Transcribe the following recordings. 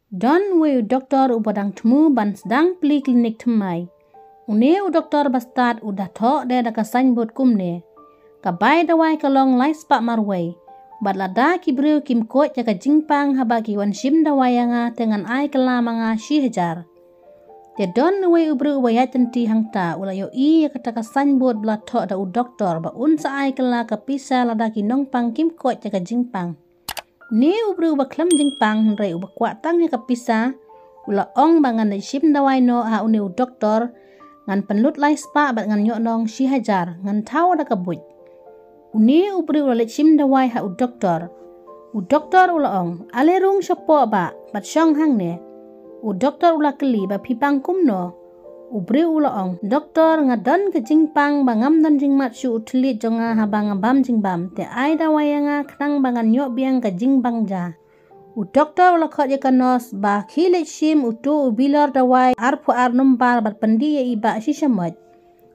Don we doktor ubadang temu ban sedang peli klinik temai. Une doktor bastad udah thok de da kasan bot kumne. Kabai dawai kalong lai spak marway. Bat lada kibriu kim kot jaga jingpang habagi wan shim dawayanga dengan ai kelamanga shi hajar. Te don we ubru wayat tenti hangta ulayo I kata kasan bot bla thok da u doktor ba un sa ai kela kapisa lada ki nongpang kim kot jaga jingpang. Ni ubru ba klam jingpang re uba kwatang ya kapisa ula ong bangan da shim dawai no ha une u doktor ngan penlut lai spa bat ngan nyok nong shi hajar ngan tau da kabuj. Uni ubru ula shim dawai ha u doktor. U doktor ula ong ale rung syapo ba bat syong hang ne. U doktor ula keli ba pipang kumno. Ubru ula ong doktor ngadon ke jingpang bangam don jingmat syu utlit jonga habang bam jingbam te ai dawayanga knang bangan nyok biang ke jingbang ja. U doktor ula khot ya kanos ba khilet shim utu ubilor dawai arpu ar numpal bat pendi ya iba shishamot.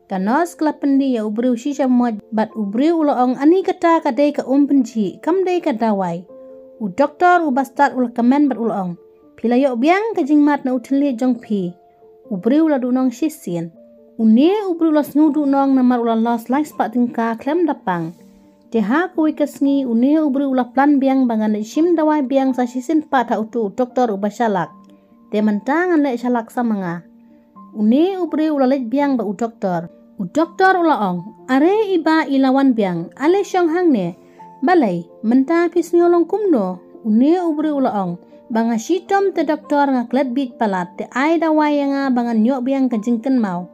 Kanos kela pendi ya ubru shishamot bat ubru ula ong ani kata kadai ke penji kam dai ka dawai. U doktor u bastard ula kemen bat ula ong. Pila yok biang ke jingmat na utlit jong pi. Ubru ula dunong shisien. Une ubru ula snudu nong namar ula los lai spak tingka klem dapang. Teha kuwi kesngi une ubru ula plan biang bangan shim dawai biang sa shisin pat ha utu doktor uba shalak. Te mentangan le shalak samanga. Une ubru ula let biang ba u doktor. U doktor ula ong. Are iba ilawan biang. Ale syong hang ne. Balai. Menta pisngi olong kumno. Une ubru ula ong. Banga shitom te doktor ngaklet bit palat. Te ai dawai nga bangan nyok biang kejingken mau.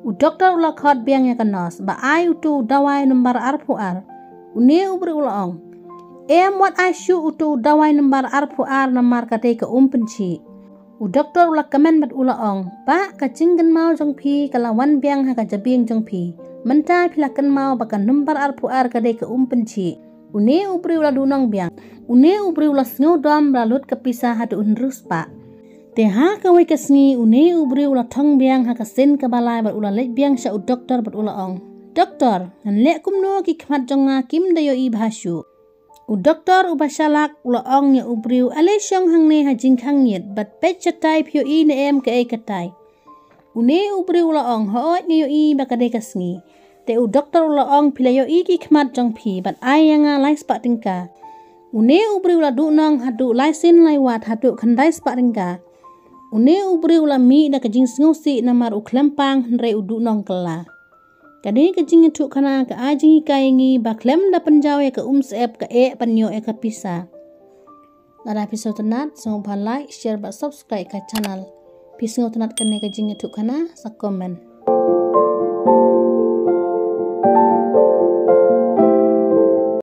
U doktor ula khot biang ya kanos. Ba ai utu dawai numbar arpu ar. Une ubru ula ong. Wat ai syu utu dawai numbar arpu ar namar kadai ke penci. U doktor ula kemen bat ula ong. Ba kejingken mau jong pi kalawan biang ha kajabing jong pi. Menta pilaken mau bakan numbar arpu ar kadai ke penci. Une ubru ula dunong biang. Une ubru ula snudom lalut kepisah hadu unrus pak. Teha kawai kesngi une ubru ula thong biang ha kasin kebalai bat ula lek biang sya u doktor bat ula ong. Doktor, ngan lek kumno ki khmat jonga kim dayo I bahasyu. U doktor uba shalak ula ong ya ubru ale syong hang ne ha jingkhang nyet bat pet chatai pyo I ne em ke e katai. Une ubru ula ong hoot ngayo I bakade kesngi. Te u doktor ula ong pila yo I ki khmat jong pi bat ai nga lai spak tingka. Une ubru ula du nong hadu lai sin lai wat hadu khandai spak tingka. Une ubru ula mi da kejing sngusi namar u klempang hendrai u du nong kela. Kadai kejing itu kana ke ajing kaingi ba klem da penjaw ke seep ke e panyo ke pisa. Lara episode tenat semua ba like share ba subscribe ke channel. Pisngo tenat kene kejing itu kana sa komen.